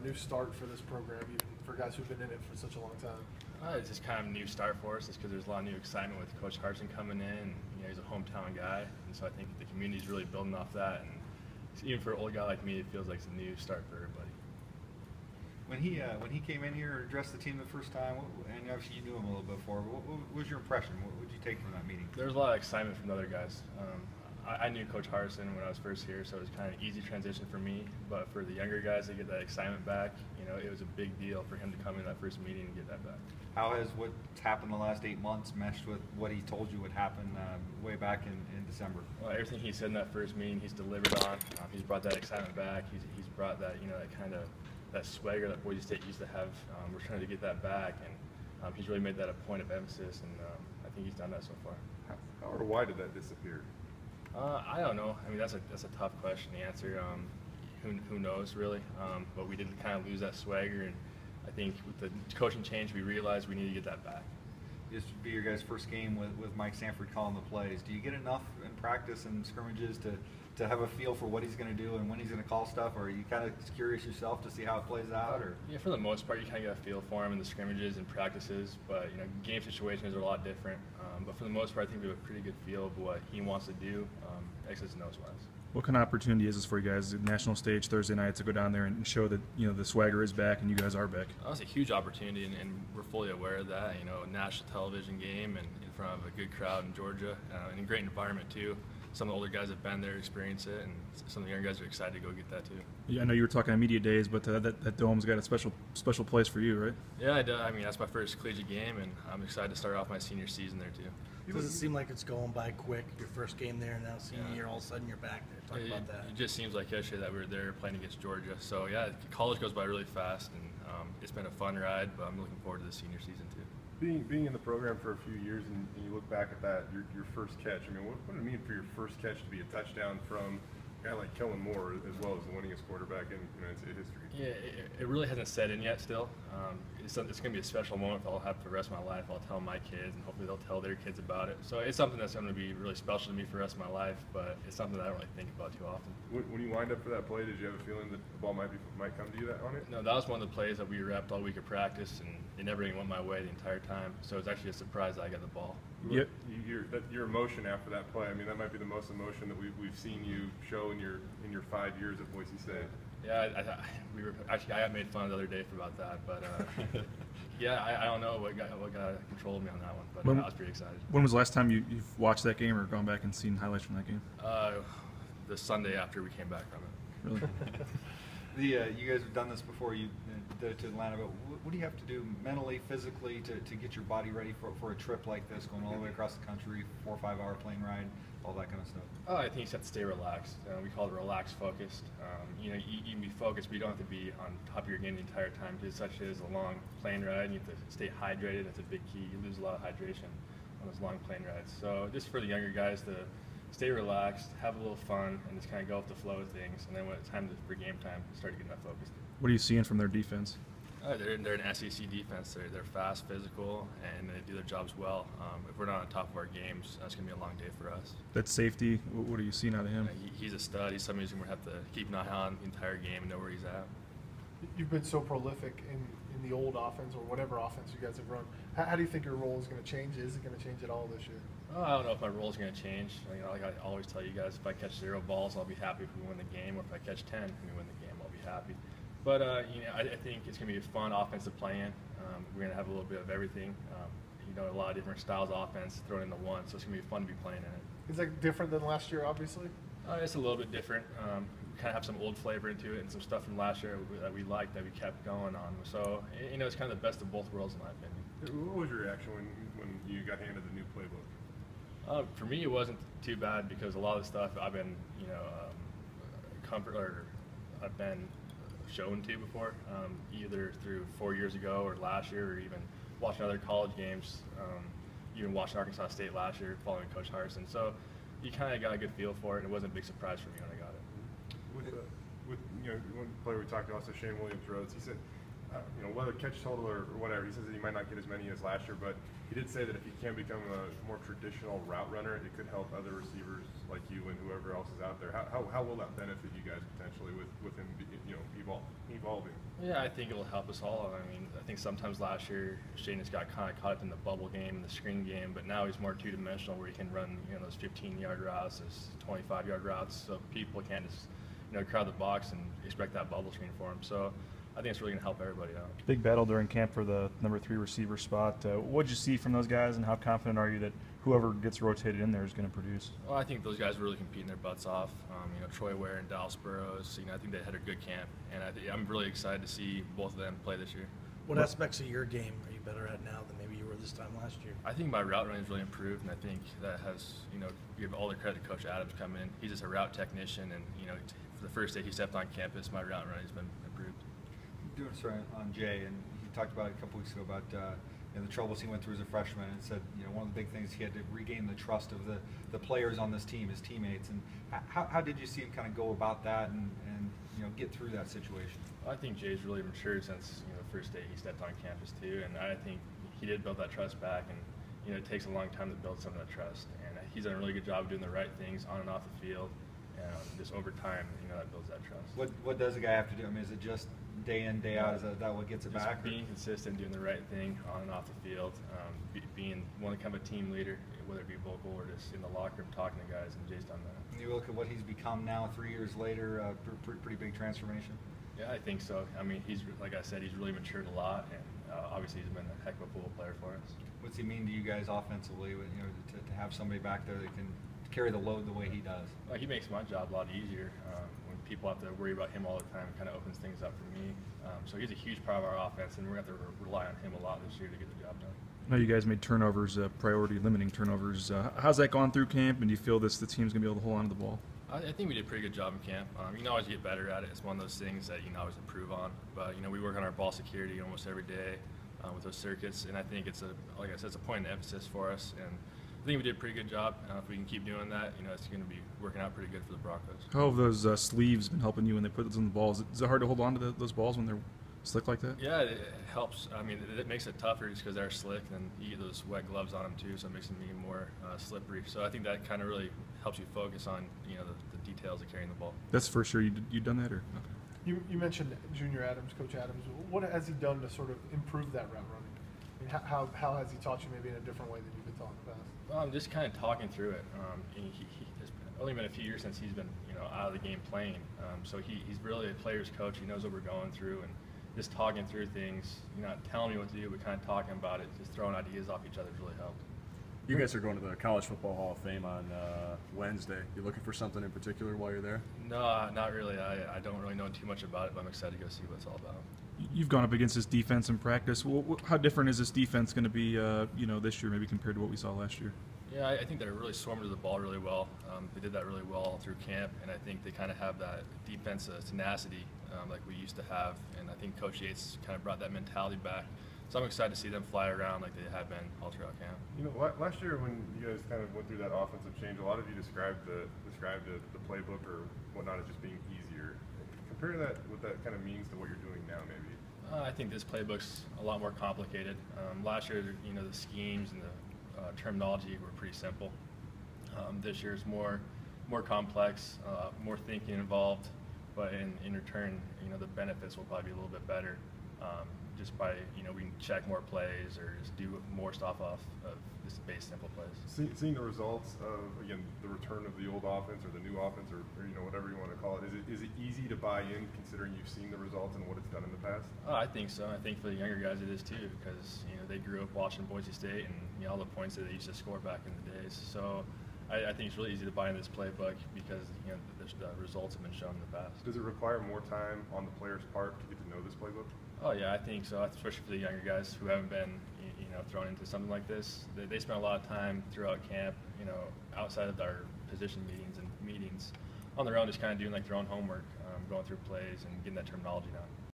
new start for this program, even for guys who've been in it for such a long time? It's just kind of a new start for us, just because there's a lot of new excitement with Coach Harsin coming in. He's a hometown guy, and so I think the community's really building off that. And even for an old guy like me, it feels like it's a new start for everybody. When he came in here and addressed the team the first time, and obviously you knew him a little bit before, what was your impression? What did you take from that meeting? There was a lot of excitement from the other guys. I knew Coach Harsin when I was first here, so it was kind of an easy transition for me. But for the younger guys to get that excitement back, it was a big deal for him to come in that first meeting and get that back. How has what's happened the last 8 months meshed with what he told you would happen way back in December? Well, everything he said in that first meeting, he's delivered on. He's brought that excitement back. He's brought that, that kind of that swagger that Boise State used to have. We're trying to get that back, and he's really made that a point of emphasis, and I think he's done that so far. How or why did that disappear? I don't know. I mean, that's a tough question to answer. Who knows, really? But we did kind of lose that swagger, and I think with the coaching change, we realized we need to get that back. This would be your guys' first game with Mike Sanford calling the plays. Do you get enough in practice and scrimmages to have a feel for what he's going to do and when he's going to call stuff, or are you kind of curious yourself to see how it plays out? Or yeah, for the most part, you kind of get a feel for him in the scrimmages and practices, but game situations are a lot different. But for the most part, I think we have a pretty good feel of what he wants to do, X's and O's wise. What kind of opportunity is this for you guys? The national stage Thursday night to go down there and show that the swagger is back and you guys are back. That's a huge opportunity, and we're fully aware of that. National television game and in front of a good crowd in Georgia, and a great environment too. Some of the older guys have been there, experienced it, and some of the younger guys are excited to go get that too. Yeah, I know you were talking immediate days, but that dome's got a special place for you, right? Yeah, it does. I mean, that's my first collegiate game, and I'm excited to start off my senior season there too. Does it seem like it's going by quick? Your first game there, now senior year, all of a sudden you're back there. Talk about that. It just seems like yesterday that we were there playing against Georgia. So yeah, college goes by really fast, and it's been a fun ride. But I'm looking forward to the senior season too. Being in the program for a few years and you look back at that, your first catch. I mean, what did it mean for your first catch to be a touchdown from a guy like Kellen Moore, as well as the winningest quarterback in history? Yeah, it really hasn't set in yet still. It's going to be a special moment that I'll have for the rest of my life. I'll tell my kids, and hopefully they'll tell their kids about it. So it's something that's going to be really special to me for the rest of my life, but it's something that I don't really think about too often. When you wind up for that play, did you have a feeling that the ball might come to you on it? No, that was one of the plays that we repped all week of practice, and it never even went my way the entire time. So it was actually a surprise that I got the ball. Yep. Your emotion after that play, I mean, that might be the most emotion that we've seen you show in your 5 years at Boise State. Yeah, I got made fun of the other day about that, but yeah, I don't know what got control of me on that one, but I was pretty excited. When was the last time you've watched that game or gone back and seen highlights from that game? The Sunday after we came back from it. Really? You guys have done this before you did it to Atlanta, but what do you have to do mentally, physically to get your body ready for a trip like this, going all the way across the country, 4 or 5 hour plane ride, all that kind of stuff? Oh, I think you just have to stay relaxed. We call it relaxed focused. You can be focused, but you don't have to be on top of your game the entire time, because such as a long plane ride, you have to stay hydrated. That's a big key. You lose a lot of hydration on those long plane rides. So just for the younger guys to stay relaxed, have a little fun, and just kind of go with the flow of things. And then when it's time for game time, start to get that focused. What are you seeing from their defense? They're an SEC defense. They're fast, physical, and they do their jobs well. If we're not on top of our games, that's going to be a long day for us. That safety, what are you seeing out of him? He's a stud. He's somebody who's going to have to keep an eye on the entire game and know where he's at. You've been so prolific in the old offense, or whatever offense you guys have run. How do you think your role is going to change? Is it going to change at all this year? I don't know if my role is going to change. Like I always tell you guys, if I catch 0 balls, I'll be happy if we win the game, or if I catch 10 and we win the game, I'll be happy. But I think it's going to be a fun offense to play in. We're going to have a little bit of everything. A lot of different styles of offense thrown into one, so it's going to be fun to be playing in it. Is that different than last year, obviously? It's a little bit different. We kind of have some old flavor into it, and some stuff from last year that we liked that we kept going on. So it's kind of the best of both worlds, in my opinion. What was your reaction when you got handed the new playbook? For me, it wasn't too bad, because a lot of the stuff I've been, I've been shown to before, either through 4 years ago or last year, or even watching other college games, even watching Arkansas State last year, following Coach Harsin. So you kind of got a good feel for it, and it wasn't a big surprise for me when I got it. With one player we talked to, also Shane Williams-Rhodes, he said, you know, whether catch total or whatever, he says that he might not get as many as last year, but he did say that if he can become a more traditional route runner, it could help other receivers like you and whoever else is out there. How will that benefit you guys potentially with him, you know, evolving? Yeah, I think it'll help us all. I mean, I think sometimes last year Shane has got kind of caught up in the bubble game, the screen game, but now he's more two-dimensional where he can run, you know, those 15-yard routes, those 25-yard routes, so people can't just, you know, crowd the box and expect that bubble screen for him. So I think it's really going to help everybody out. Big battle during camp for the number 3 receiver spot. What'd you see from those guys, and how confident are you that whoever gets rotated in there is going to produce? Well, I think those guys were really competing their butts off. You know, Troy Ware and Dallas Burrows, you know, I think they had a good camp, and I'm really excited to see both of them play this year. What aspects of your game are you better at now than maybe you were this time last year? I think my route running has really improved, and I think that has, you know, give all the credit to Coach Adams come in. He's just a route technician, and, you know, for the first day he stepped on campus, my route running has been improved. Doing a story on Jay, and he talked about it a couple weeks ago about you know, the troubles he went through as a freshman, and said, you know, one of the big things he had to regain the trust of the players on this team, his teammates. And how did you see him kind of go about that and you know, get through that situation? I think Jay's really matured since, you know, the first day he stepped on campus too, and I think he did build that trust back. And, you know, it takes a long time to build some of that trust, and he's done a really good job of doing the right things on and off the field. Just over time, you know, that builds that trust. What does a guy have to do? I mean, is it just day in, day out? Is that what gets it Just back? being consistent, doing the right thing on and off the field, being one kind of a team leader, whether it be vocal or just in the locker room talking to guys, and Jay's done that. When you look at what he's become now, 3 years later, pretty big transformation. Yeah, I think so. I mean, he's, like I said, he's really matured a lot, and obviously he's been a heck of a football player for us. What's he mean to you guys offensively? You know, to have somebody back there that can carry the load the way he does. He makes my job a lot easier. When people have to worry about him all the time, it kind of opens things up for me. So he's a huge part of our offense, and we're going to have to rely on him a lot this year to get the job done. I know you guys made turnovers a priority, limiting turnovers. How's that gone through camp, and do you feel the team's going to be able to hold on to the ball? I think we did a pretty good job in camp. You can always get better at it. It's one of those things that you can always improve on. But, you know, we work on our ball security almost every day with those circuits, and I think it's like I said, it's a point of emphasis for us. And I think we did a pretty good job. If we can keep doing that, you know, it's going to be working out pretty good for the Broncos. How have those sleeves been helping you when they put those on the balls? Is it hard to hold on to those balls when they're slick like that? Yeah, it helps. I mean, it makes it tougher just because they're slick, and you get those wet gloves on them too, so it makes them even more slippery. So I think that kind of really helps you focus on, you know, the details of carrying the ball. That's for sure. You've done that, or? Okay. You mentioned Junior Adams, Coach Adams. What has he done to sort of improve that route running? I mean, how has he taught you maybe in a different way than you've been taught in the past? Well, just kind of talking through it. It's only been a few years since he's been, you know, out of the game playing. So he's really a player's coach. He knows what we're going through, and just talking through things. You're not telling me what to do, but kind of talking about it, just throwing ideas off each other has really helped. You guys are going to the College Football Hall of Fame on Wednesday. You looking for something in particular while you're there? No, not really. I don't really know too much about it, but I'm excited to go see what it's all about. You've gone up against this defense in practice. How different is this defense going to be, you know, this year maybe compared to what we saw last year? Yeah, I think they're really swarming to the ball really well. They did that really well all through camp, and I think they kind of have that defensive tenacity like we used to have, and I think Coach Yates kind of brought that mentality back. So I'm excited to see them fly around like they have been all throughout camp. You know, last year when you guys kind of went through that offensive change, a lot of you described the playbook or whatnot as just being easier. Compare that, what that kind of means to what you're doing now, maybe. I think this playbook's a lot more complicated. Last year, you know, the schemes and the terminology were pretty simple. This year is more complex, more thinking involved, but in return, you know, the benefits will probably be a little bit better. Just by, you know, we can check more plays or just do more stuff off of just base simple plays. Seeing the results of, again, the return of the old offense or the new offense or you know, whatever you want to call it, is it easy to buy in considering you've seen the results and what it's done in the past? I think so. I think for the younger guys it is too, because, you know, they grew up watching Boise State and, you know, all the points that they used to score back in the days. So I think it's really easy to buy in this playbook because, you know, the results have been shown in the past. Does it require more time on the player's part to get to know this playbook? Oh yeah, I think so, especially for the younger guys who haven't been, you know, thrown into something like this. They spend a lot of time throughout camp, you know, outside of our position meetings on their own, just kind of doing like their own homework, going through plays and getting that terminology down.